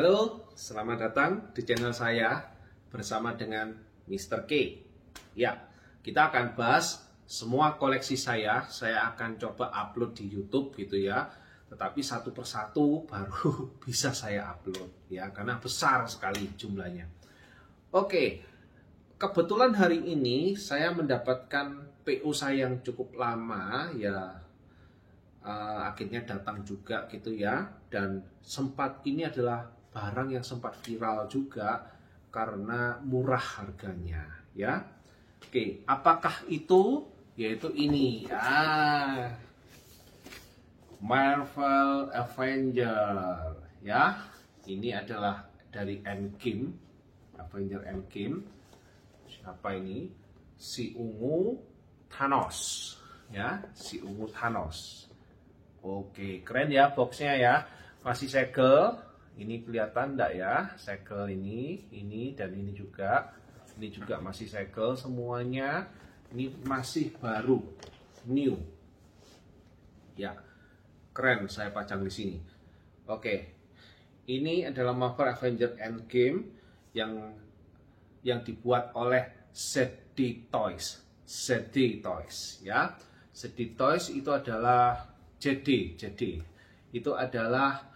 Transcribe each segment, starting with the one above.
Halo, selamat datang di channel saya bersama dengan Mr. K. Ya, kita akan bahas semua koleksi saya akan coba upload di YouTube gitu ya. Tetapi satu persatu baru bisa saya upload ya, karena besar sekali jumlahnya. Oke, kebetulan hari ini saya mendapatkan PO saya yang cukup lama ya. Akhirnya datang juga gitu ya, dan sempat ini adalah barang yang sempat viral juga karena murah harganya ya. Oke, apakah itu? Yaitu ini Marvel Avenger ya. Ini adalah dari Endgame, Avenger Endgame. Siapa ini? Si ungu Thanos ya, si ungu Thanos. Oke, keren ya boxnya ya. Masih segel. Ini kelihatan enggak ya? Segel ini dan ini juga. Ini juga masih segel semuanya. Ini masih baru, new. Ya, keren, saya pajang di sini. Oke, ini adalah Marvel Avenger Endgame yang dibuat oleh ZD Toys. ZD Toys ya. ZD Toys itu adalah JD itu adalah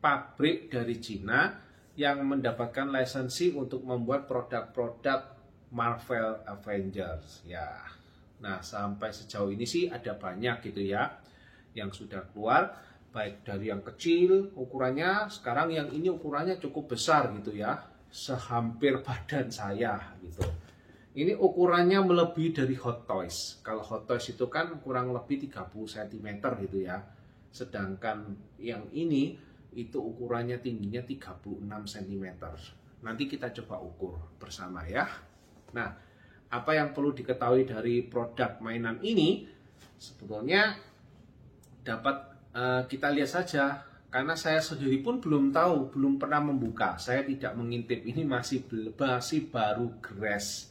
pabrik dari Cina yang mendapatkan lisensi untuk membuat produk-produk Marvel Avengers ya. Nah, sampai sejauh ini sih ada banyak gitu ya yang sudah keluar, baik dari yang kecil ukurannya, sekarang yang ini ukurannya cukup besar gitu ya, sehampir badan saya gitu. Ini ukurannya melebihi dari Hot Toys. Kalau Hot Toys itu kan kurang lebih 30 cm gitu ya. Sedangkan yang ini itu ukurannya tingginya 36 cm. Nanti kita coba ukur bersama ya. Nah, apa yang perlu diketahui dari produk mainan ini? Sebetulnya dapat kita lihat saja. Karena saya sendiri pun belum tahu, belum pernah membuka. Saya tidak mengintip, ini masih baru gres.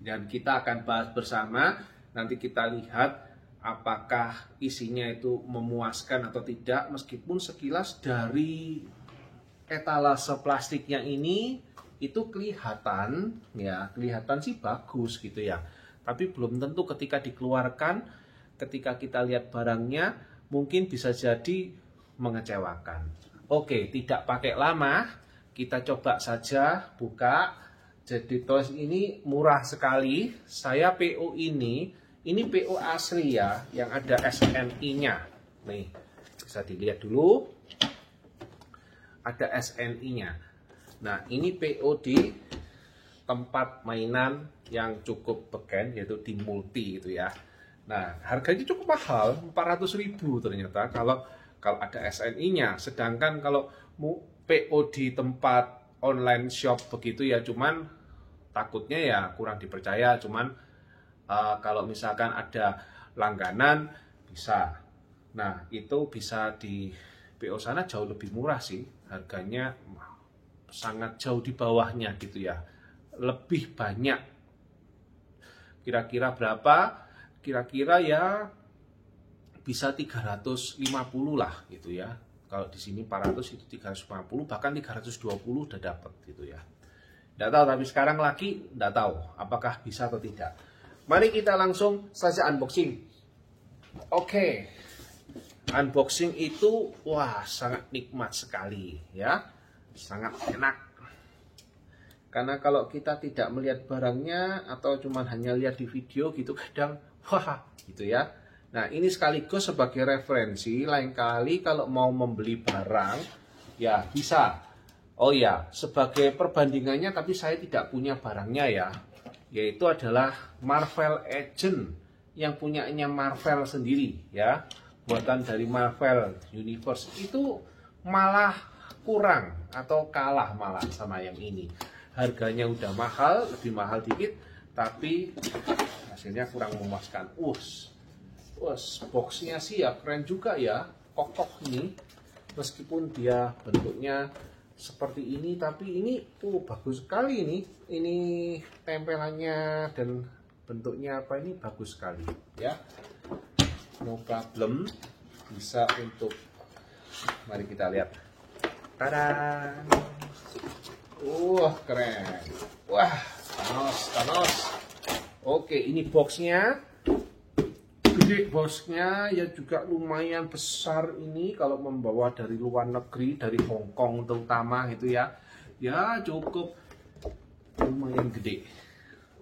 Dan kita akan bahas bersama, nanti kita lihat apakah isinya itu memuaskan atau tidak, meskipun sekilas dari etalase plastiknya ini itu kelihatan ya, kelihatan sih bagus gitu ya. Tapi belum tentu ketika dikeluarkan, ketika kita lihat barangnya mungkin bisa jadi mengecewakan. Oke, tidak pakai lama, kita coba saja buka. Jadi toys ini murah sekali. Saya PO ini PO asli ya, yang ada SNI-nya. Nih, bisa dilihat dulu. Ada SNI-nya. Nah, ini PO di tempat mainan yang cukup beken, yaitu di Multi itu ya. Nah, harganya cukup mahal, 400.000 ternyata kalau ada SNI-nya. Sedangkan kalau PO di tempat online shop begitu ya, cuman takutnya ya kurang dipercaya. Cuman kalau misalkan ada langganan bisa. Nah, itu bisa di PO sana jauh lebih murah sih. Harganya sangat jauh di bawahnya gitu ya. Lebih banyak. Kira-kira berapa? Kira-kira ya bisa 350 lah gitu ya. Kalau di sini 400 itu 350, bahkan 320 udah dapat gitu ya. Tidak tahu, tapi sekarang lagi tidak tahu apakah bisa atau tidak. Mari kita langsung saja unboxing. Oke, unboxing itu wah sangat nikmat sekali ya, sangat enak. Karena kalau kita tidak melihat barangnya atau cuma hanya lihat di video gitu, kadang wah gitu ya. Nah, ini sekaligus sebagai referensi, lain kali kalau mau membeli barang, ya bisa. Oh ya, sebagai perbandingannya, tapi saya tidak punya barangnya ya. Yaitu adalah Marvel Agent, yang punyanya Marvel sendiri ya. Buatan dari Marvel Universe, itu malah kurang atau kalah malah sama yang ini. Harganya udah mahal, lebih mahal dikit, tapi hasilnya kurang memuaskan. Boxnya sih ya keren juga ya, kokoh ini, meskipun dia bentuknya seperti ini, tapi ini bagus sekali ini tempelannya dan bentuknya apa ini bagus sekali ya, no problem, bisa untuk, mari kita lihat. Tada. Wah, keren. Wah, Thanos. Oke, ini boxnya. Gede boxnya, ya juga lumayan besar ini kalau membawa dari luar negeri, dari Hong Kong terutama gitu ya. Ya cukup lumayan gede.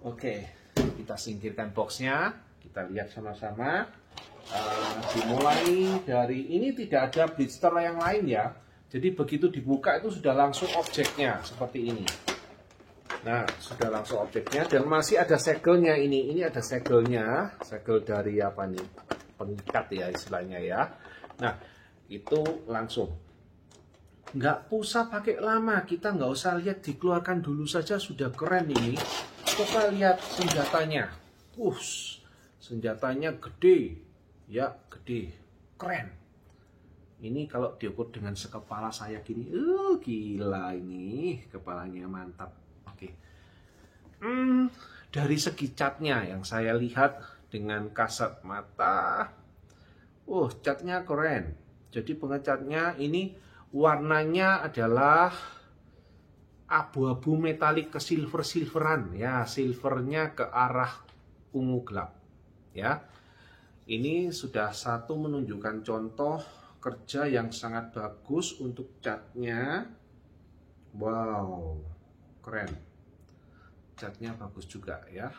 Oke, kita singkirkan boxnya. Kita lihat sama-sama. Dimulai dari ini, tidak ada blister yang lain ya. Jadi begitu dibuka itu sudah langsung objeknya seperti ini. Nah, sudah langsung objeknya dan masih ada segelnya ini. Ini ada segelnya, segel dari apa nih? Pengikat ya istilahnya ya. Nah, itu langsung. Nggak usah pakai lama, kita nggak usah lihat, dikeluarkan dulu saja sudah keren ini. Coba lihat senjatanya. Senjatanya gede. Ya, gede. Keren. Ini kalau diukur dengan sekepala saya gini, gila ini, kepalanya mantap. Oke. Dari segi catnya yang saya lihat dengan kasat mata, catnya keren. Jadi pengecatnya ini warnanya adalah abu-abu metalik ke silveran ya, silvernya ke arah ungu gelap ya. Ini sudah satu menunjukkan contoh kerja yang sangat bagus untuk catnya. Wow, keren. Catnya bagus juga ya.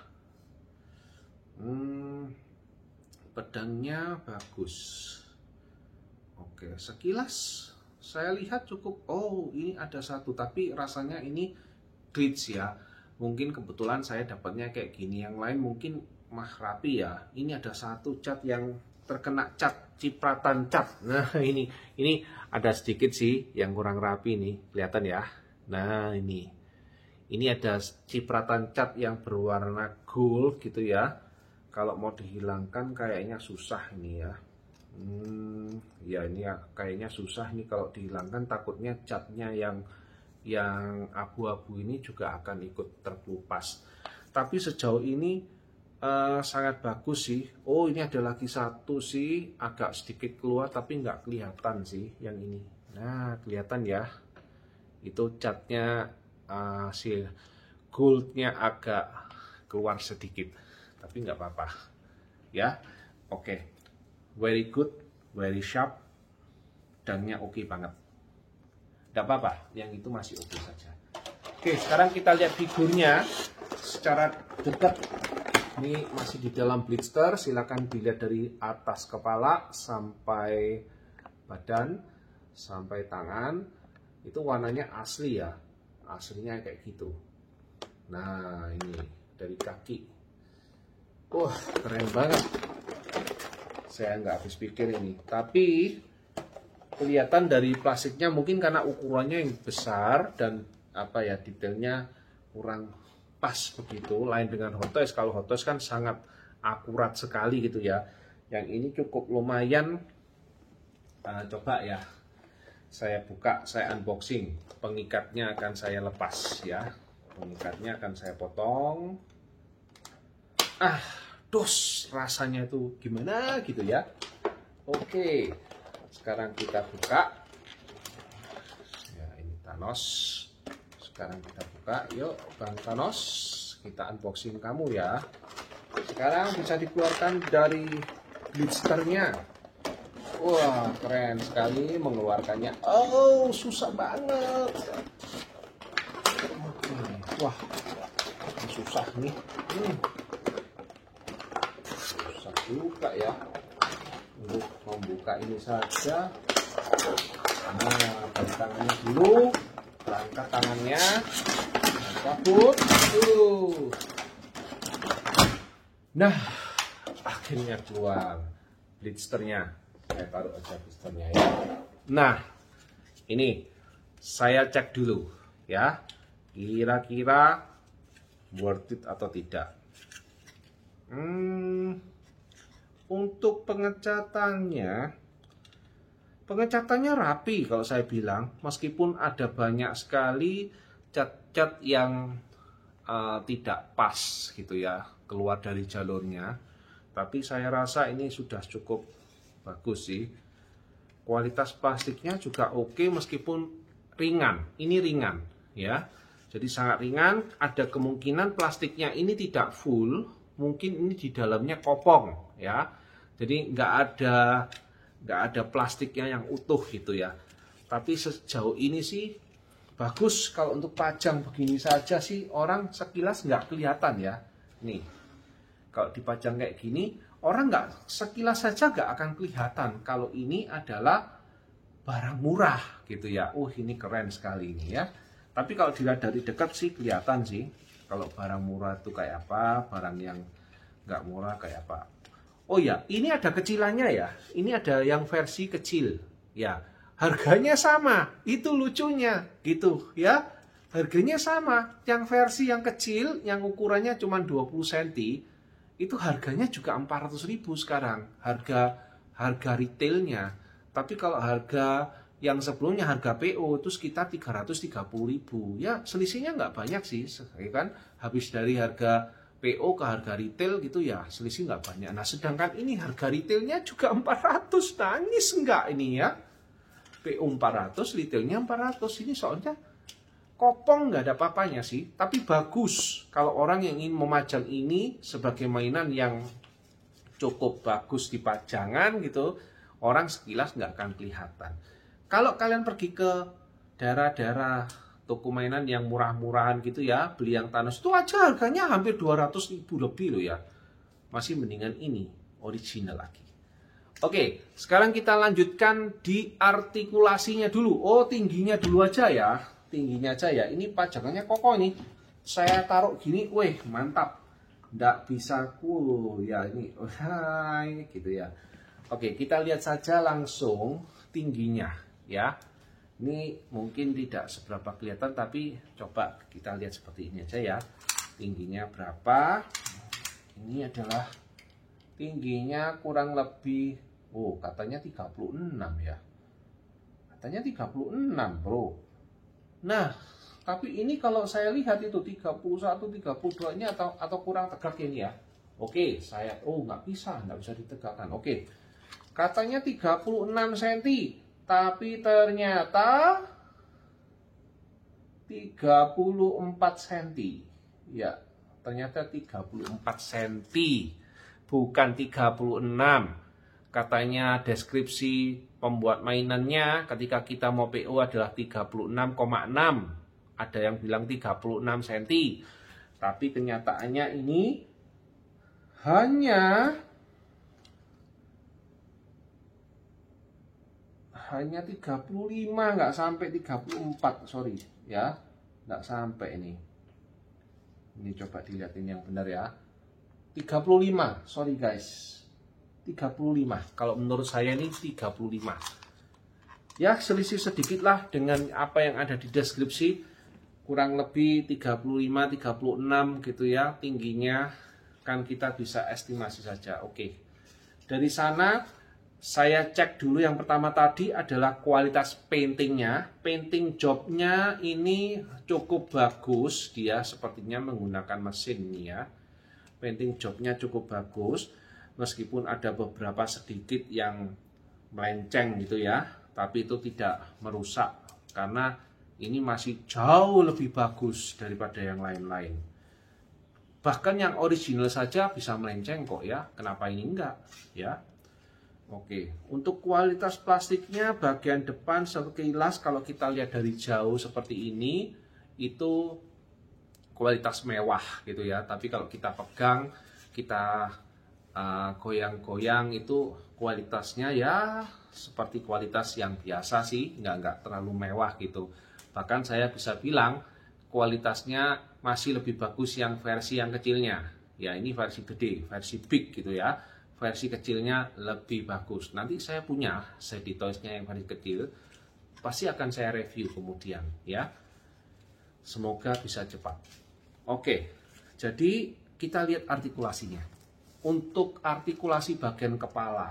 Pedangnya bagus. Oke, sekilas saya lihat cukup. Ini ada satu, tapi rasanya ini glitch ya. Mungkin kebetulan saya dapatnya kayak gini. Yang lain mungkin mah rapi ya. Ini ada satu cat yang terkena cat, cipratan cat. Nah ini ada sedikit sih yang kurang rapi nih, kelihatan ya. Nah ini ada cipratan cat yang berwarna gold gitu ya. Kalau mau dihilangkan kayaknya susah ini ya. Ya ini ya kayaknya susah nih kalau dihilangkan, takutnya catnya yang abu-abu ini juga akan ikut terkelupas. Tapi sejauh ini sangat bagus sih. Ini ada lagi satu sih, agak sedikit keluar tapi nggak kelihatan sih yang ini. Nah kelihatan ya, itu catnya si goldnya agak keluar sedikit, tapi nggak apa-apa ya. Oke. Very good, very sharp, pedangnya oke banget. Nggak apa-apa, yang itu masih oke saja. Oke, sekarang kita lihat figurnya secara dekat. Ini masih di dalam blister, silakan dilihat dari atas kepala sampai badan, sampai tangan. Itu warnanya asli ya, aslinya kayak gitu. Nah ini dari kaki. Keren banget. Saya nggak habis pikir ini, tapi kelihatan dari plastiknya mungkin karena ukurannya yang besar dan detailnya kurang pas begitu. Lain dengan Hot Toys, kalau Hot Toys kan sangat akurat sekali gitu ya. Yang ini cukup lumayan. Coba ya, saya buka, saya unboxing. Pengikatnya akan saya lepas ya. Pengikatnya akan saya potong. Rasanya itu gimana gitu ya. Oke, sekarang kita buka. Ya ini Thanos. Sekarang kita buka, yuk Bang Thanos, kita unboxing kamu ya. Sekarang bisa dikeluarkan dari blisternya. Wah keren sekali mengeluarkannya. Susah banget. Wah susah nih. Susah juga ya untuk membuka ini saja. Nah, tangannya dulu. Angkat tangannya, cabut. Nah, akhirnya keluar blisternya. Saya taruh aja blisternya ya. Nah, ini saya cek dulu ya. Kira-kira worth it atau tidak. Untuk pengecatannya rapi kalau saya bilang, meskipun ada banyak sekali cat-cat yang tidak pas gitu ya, keluar dari jalurnya. Tapi saya rasa ini sudah cukup bagus sih. Kualitas plastiknya juga oke, meskipun ringan. Ini ringan ya. Jadi sangat ringan, ada kemungkinan plastiknya ini tidak full, mungkin ini di dalamnya kopong ya. Jadi nggak ada plastiknya yang utuh gitu ya. Tapi sejauh ini sih bagus. Kalau untuk pajang begini saja sih orang sekilas nggak kelihatan ya. Nih, kalau dipajang kayak gini, orang nggak sekilas saja nggak akan kelihatan kalau ini adalah barang murah gitu ya. Ini keren sekali ini ya. Tapi kalau dilihat dari dekat sih kelihatan sih kalau barang murah itu kayak apa, barang yang nggak murah kayak apa. Oh ya, ini ada kecilannya ya. Ini ada yang versi kecil ya. Harganya sama, itu lucunya gitu ya. Harganya sama. Yang versi yang kecil, yang ukurannya cuma 20 cm, itu harganya juga 400.000 sekarang. Harga retailnya. Tapi kalau harga yang sebelumnya harga PO itu sekitar 330.000. Ya selisihnya nggak banyak sih, ya kan? Habis dari harga PO ke harga retail gitu ya, selisih nggak banyak. Nah sedangkan ini harga retailnya juga 400, nangis nggak ini ya? PO 400, retailnya 400. Ini soalnya kopong, nggak ada apa-apanya sih. Tapi bagus kalau orang yang ingin memajang ini sebagai mainan yang cukup bagus di pajangan gitu, orang sekilas nggak akan kelihatan. Kalau kalian pergi ke daerah-daerah toko mainan yang murah-murahan gitu ya, beli yang Thanos itu aja harganya hampir 200.000 lebih loh ya. Masih mendingan ini, original lagi. Oke, sekarang kita lanjutkan di artikulasinya dulu. Tingginya dulu aja ya. Tingginya aja ya. Ini pajangannya kokoh nih. Saya taruh gini, mantap. Nggak bisa ya ini. Ini gitu ya. Oke, kita lihat saja langsung tingginya ya. Ini mungkin tidak seberapa kelihatan, tapi coba kita lihat seperti ini aja ya. Tingginya berapa? Ini adalah tingginya kurang lebih, katanya 36 ya. Katanya 36 bro. Nah, tapi ini kalau saya lihat itu 31, 32 ini atau kurang tegak ini ya. Oke, saya, nggak bisa ditegakkan. Oke, katanya 36 cm. Tapi ternyata 34 cm. Ya, ternyata 34 cm. Bukan 36. Katanya deskripsi pembuat mainannya ketika kita mau PO adalah 36,6. Ada yang bilang 36 cm. Tapi kenyataannya ini hanya 35, nggak sampai 34, sorry ya, nggak sampai ini coba dilihatin yang benar ya, 35, sorry guys, 35, kalau menurut saya ini 35 ya, selisih sedikit lah dengan apa yang ada di deskripsi, kurang lebih 35, 36 gitu ya tingginya, kan kita bisa estimasi saja. Oke, dari sana saya cek dulu yang pertama tadi adalah kualitas paintingnya. Painting jobnya ini cukup bagus. Dia sepertinya menggunakan mesin nih ya. Painting jobnya cukup bagus. Meskipun ada beberapa sedikit yang melenceng gitu ya. Tapi itu tidak merusak. Karena ini masih jauh lebih bagus daripada yang lain-lain. Bahkan yang original saja bisa melenceng kok ya. Kenapa ini enggak ya? Oke, untuk kualitas plastiknya bagian depan sekilas kalau kita lihat dari jauh seperti ini itu kualitas mewah gitu ya. Tapi kalau kita pegang, kita goyang-goyang itu kualitasnya ya seperti kualitas yang biasa sih, nggak terlalu mewah gitu. Bahkan saya bisa bilang kualitasnya masih lebih bagus yang versi yang kecilnya. Ya ini versi gede, versi big gitu ya. Versi kecilnya lebih bagus. Nanti saya punya CD toys-nya yang versi kecil, pasti akan saya review kemudian ya. Semoga bisa cepat. Oke, jadi kita lihat artikulasinya. Untuk artikulasi bagian kepala,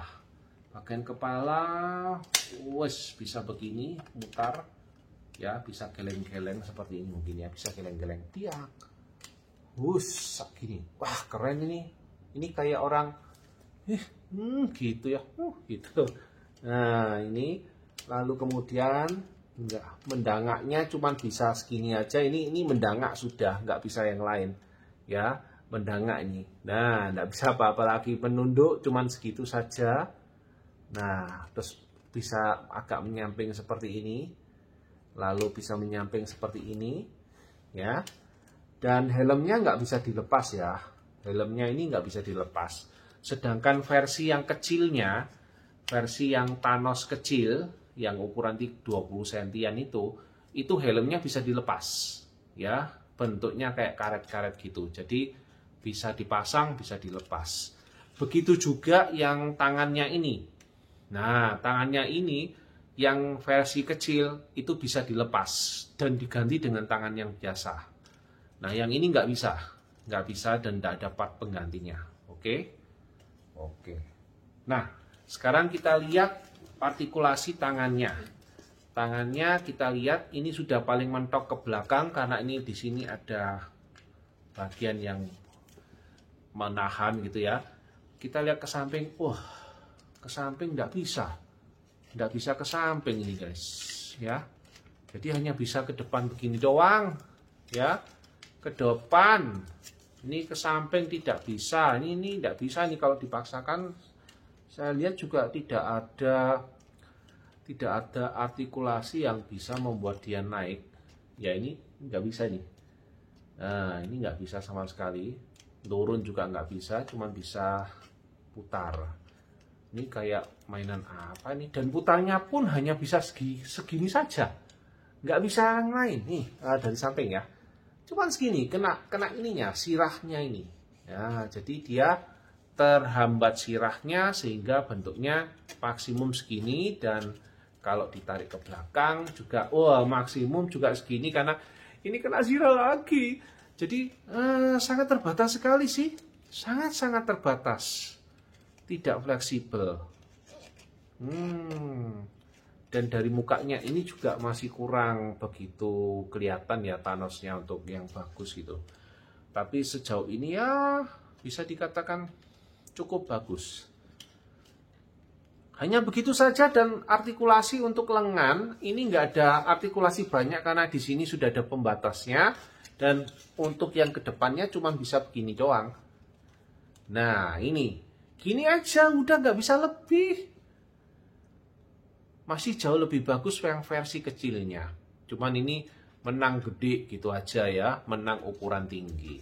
bisa begini, mutar ya, bisa geleng-geleng seperti ini mungkin ya, bisa geleng-geleng tiak. Gini. Wah, keren ini. Ini kayak orang gitu ya, gitu. Nah ini lalu kemudian Enggak, mendangaknya cuma bisa segini aja. Ini mendangak sudah, nggak bisa yang lain. Ya, mendangak ini. Nah, nggak bisa apa-apa lagi. Menunduk cuma segitu saja. Nah, terus bisa agak menyamping seperti ini. Lalu bisa menyamping seperti ini. Ya. Dan helmnya nggak bisa dilepas ya. Helmnya ini nggak bisa dilepas. Sedangkan versi yang kecilnya, versi yang Thanos kecil, yang ukuran 20 sentian itu helmnya bisa dilepas ya, bentuknya kayak karet-karet gitu, jadi bisa dipasang bisa dilepas. Begitu juga yang tangannya ini. Nah, tangannya ini yang versi kecil itu bisa dilepas dan diganti dengan tangan yang biasa. Nah, yang ini nggak bisa dan nggak ada part penggantinya. Oke. Nah, sekarang kita lihat artikulasi tangannya. Tangannya kita lihat ini sudah paling mentok ke belakang karena ini di sini ada bagian yang menahan gitu ya. Kita lihat ke samping, ke samping nggak bisa ke samping ini guys, ya. Jadi hanya bisa ke depan begini doang, ya. Ke depan, ini ke samping tidak bisa. Ini tidak bisa nih kalau dipaksakan. Saya lihat juga tidak ada artikulasi yang bisa membuat dia naik. Ya ini nggak bisa nih. Nah ini nggak bisa sama sekali. Turun juga nggak bisa, cuma bisa putar. Ini kayak mainan apa nih? Dan putarnya pun hanya bisa segini saja. Nggak bisa yang lain nih dari samping ya. Cuman segini, kena ininya, sirahnya ini. Ya, jadi dia terhambat sirahnya sehingga bentuknya maksimum segini, dan kalau ditarik ke belakang juga maksimum juga segini karena ini kena sirah lagi. Jadi sangat terbatas sekali sih, sangat terbatas, tidak fleksibel. Dan dari mukanya ini juga masih kurang begitu kelihatan ya Thanosnya untuk yang bagus gitu. Tapi sejauh ini ya bisa dikatakan cukup bagus. Hanya begitu saja, dan artikulasi untuk lengan ini nggak ada artikulasi banyak karena di sini sudah ada pembatasnya, dan untuk yang kedepannya cuma bisa begini doang. Nah ini gini aja udah nggak bisa lebih. Masih jauh lebih bagus yang versi kecilnya. Cuman ini menang gede gitu aja ya, menang ukuran tinggi.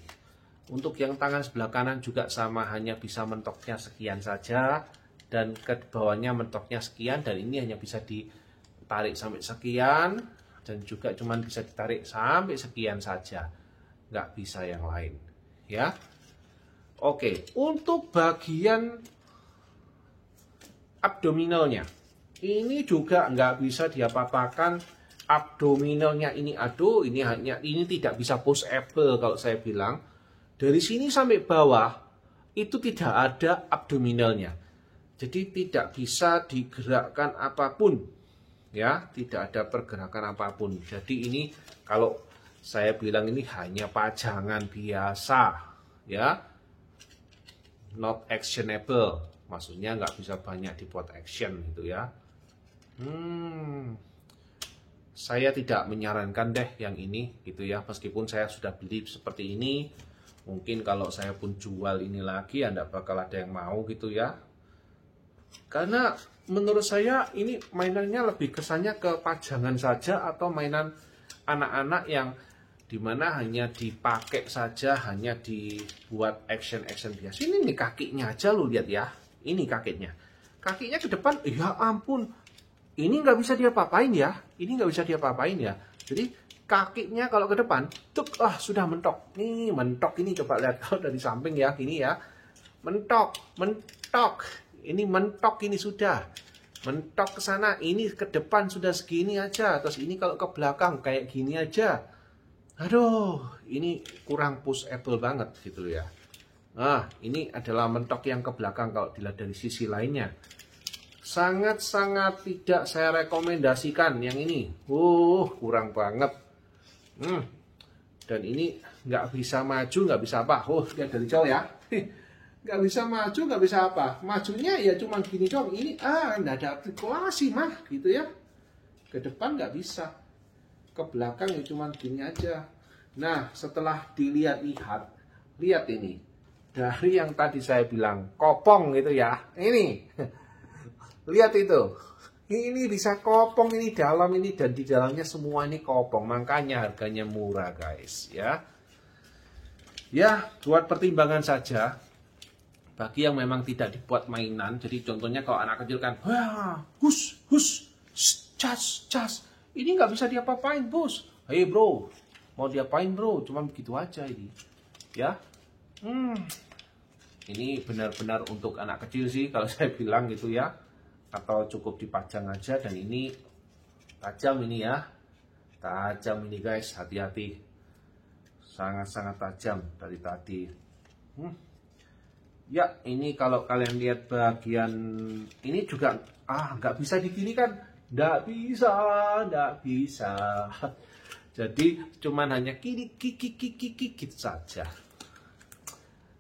Untuk yang tangan sebelah kanan juga sama, hanya bisa mentoknya sekian saja, dan ke bawahnya mentoknya sekian, dan ini hanya bisa ditarik sampai sekian, dan juga cuman bisa ditarik sampai sekian saja, nggak bisa yang lain ya. Oke, untuk bagian abdominalnya ini juga nggak bisa diapa-apakan. Abdominalnya ini ini tidak bisa pushable kalau saya bilang. Dari sini sampai bawah itu tidak ada abdominalnya. Jadi tidak bisa digerakkan apapun. Ya, tidak ada pergerakan apapun. Jadi ini kalau saya bilang ini hanya pajangan biasa, ya. Not actionable. Maksudnya nggak bisa banyak dibuat action gitu ya. Saya tidak menyarankan deh yang ini gitu ya. Meskipun saya sudah beli seperti ini. Mungkin kalau saya pun jual ini lagi, Anda bakal ada yang mau gitu ya. Karena menurut saya ini mainannya lebih kesannya ke pajangan saja, atau mainan anak-anak yang dimana hanya dipakai saja, hanya dibuat action biasa. Ini nih kakinya aja lu lihat ya. Ini kakinya ke depan, ya ampun. Ini nggak bisa diapa-apain ya. Jadi kakinya kalau ke depan, sudah mentok. Nih mentok ini, coba lihat kalau dari samping ya, gini ya. Mentok. Ini mentok, ini sudah. Mentok ke sana, ini ke depan sudah segini aja. Terus ini kalau ke belakang kayak gini aja. Aduh, ini kurang pushable banget gitu ya. Nah, ini adalah mentok yang ke belakang kalau dilihat dari sisi lainnya. Sangat tidak saya rekomendasikan yang ini. Kurang banget. Dan ini nggak bisa maju, nggak bisa apa. Lihat dari jauh ya. Nggak bisa maju, nggak bisa apa. Majunya ya cuma gini dong. Ini nggak ada artikulasi mah gitu ya. ke depan nggak bisa, ke belakang ya cuman gini aja. Nah, setelah dilihat-lihat, lihat ini. Dari yang tadi saya bilang, kopong gitu ya. Ini. Lihat itu. Ini bisa kopong, ini dalam, ini dan di dalamnya semua ini kopong. Makanya harganya murah, guys. Ya, buat pertimbangan saja. Bagi yang memang tidak dibuat mainan. Jadi contohnya kalau anak kecil kan, wah, hus, cas. Ini nggak bisa diapa-apain, bos. Hei bro, mau diapain bro? Cuma begitu aja ini. Ya. Ini benar-benar untuk anak kecil sih kalau saya bilang gitu ya. Atau cukup dipajang aja. Dan ini tajam ini ya. Tajam ini guys, hati-hati. Sangat-sangat tajam dari tadi. Ya, ini kalau kalian lihat bagian ini juga nggak bisa diginikan. Nggak bisa. Jadi cuman hanya kikik saja.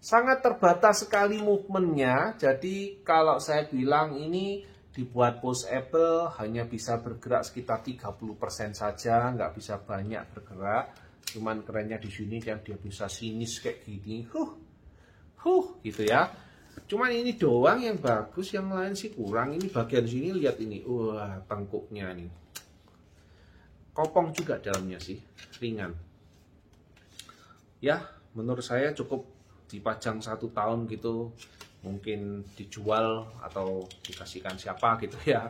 Sangat terbatas sekali movementnya. Jadi kalau saya bilang ini dibuat pushable hanya bisa bergerak sekitar 30% saja, nggak bisa banyak bergerak. Cuman kerennya di sini yang dia bisa sinis kayak gini, gitu ya. Cuman ini doang yang bagus, yang lain sih kurang. Ini bagian sini lihat ini, wah tengkuknya nih, kopong juga dalamnya sih, ringan. Ya, menurut saya cukup dipajang 1 tahun gitu, mungkin dijual atau dikasihkan siapa gitu ya.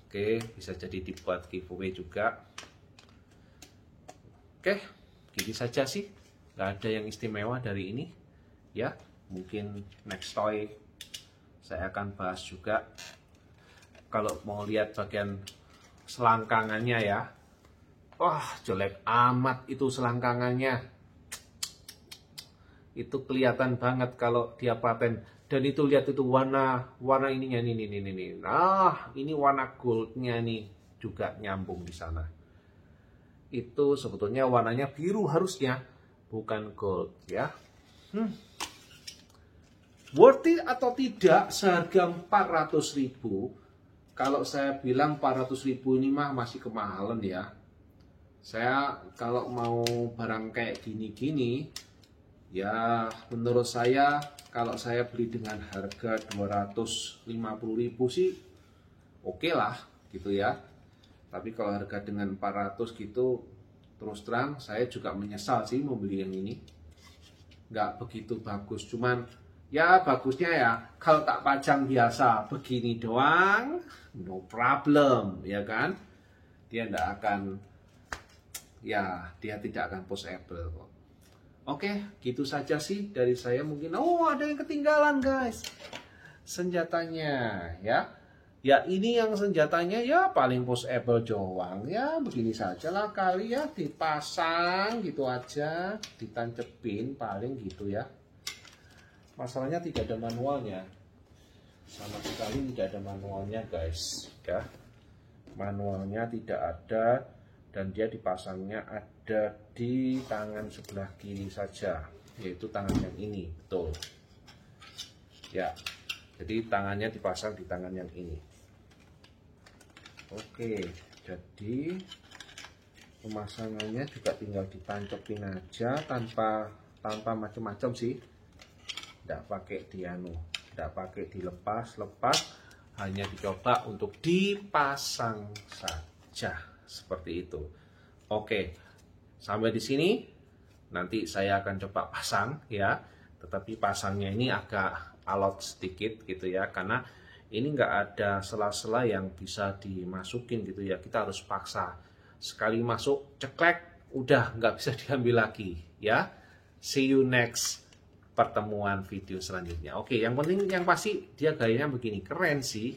Oke, bisa jadi dibuat giveaway juga. Oke, gini saja sih, nggak ada yang istimewa dari ini ya. Mungkin next toy saya akan bahas juga. Kalau mau lihat bagian selangkangannya ya, wah jelek amat itu selangkangannya. Itu kelihatan banget kalau dia paten. Dan itu lihat itu warna ininya ini. Nah, ini warna goldnya nih juga nyambung di sana. Itu sebetulnya warnanya biru harusnya, bukan gold ya. Worth it atau tidak seharga 400.000? Kalau saya bilang 400.000 ini mah masih kemahalan ya. Saya kalau mau barang kayak gini-gini, ya menurut saya kalau saya beli dengan harga 250.000 sih oke lah gitu ya. Tapi kalau harga dengan 400 gitu, terus terang saya juga menyesal sih membeli yang ini. Nggak begitu bagus, cuman ya bagusnya ya kalau tak pajang biasa begini doang, no problem ya kan. Dia tidak akan pushable kok. Oke, gitu saja sih dari saya mungkin. Oh, ada yang ketinggalan guys, senjatanya ya. Ya ini yang senjatanya ya paling pushable doang ya, begini saja lah kali ya, dipasang gitu aja, ditancepin paling gitu ya. Masalahnya tidak ada manualnya, sama sekali tidak ada manualnya guys ya. Manualnya tidak ada dan dia dipasangnya ada di tangan sebelah kiri saja, yaitu tangan yang ini, betul ya. Jadi tangannya dipasang di tangan yang ini. Oke, jadi pemasangannya juga tinggal ditancapin aja tanpa macam-macam sih. Tidak pakai tidak pakai dilepas, hanya dicoba untuk dipasang saja seperti itu. Oke, sampai di sini. Nanti saya akan coba pasang ya. Tetapi pasangnya ini agak alot sedikit gitu ya, karena ini nggak ada sela-sela yang bisa dimasukin gitu ya. Kita harus paksa. Sekali masuk, ceklek, udah nggak bisa diambil lagi ya. See you next pertemuan video selanjutnya. Oke, yang penting yang pasti dia gayanya begini, keren sih.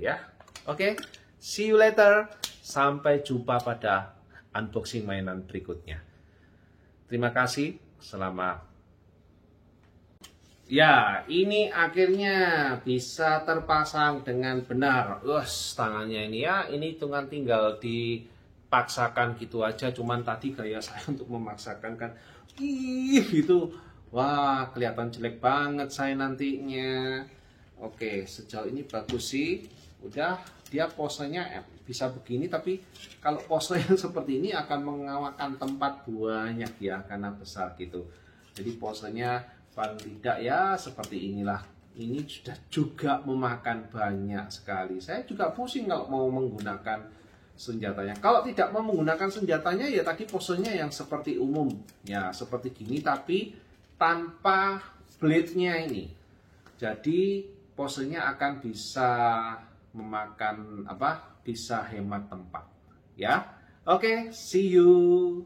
Ya. Oke, see you later. Sampai jumpa pada unboxing mainan berikutnya. Terima kasih. Selamat. Ya, ini akhirnya bisa terpasang dengan benar. Tangannya ini ya, ini tinggal dipaksakan gitu aja. Cuman tadi gaya saya untuk memaksakan kan, gitu. Wah, kelihatan jelek banget saya nantinya. Oke, sejauh ini bagus sih. udah dia posenya bisa begini, tapi kalau pose yang seperti ini akan mengawakan tempat banyak ya karena besar gitu. Jadi posenya paling tidak ya seperti inilah. Ini sudah juga memakan banyak sekali. Saya juga pusing kalau mau menggunakan senjatanya. Kalau tidak mau menggunakan senjatanya ya tadi posenya yang seperti umum ya, seperti gini tapi tanpa blade-nya ini. Jadi posenya akan bisa memakan bisa hemat tempat ya. Oke, see you.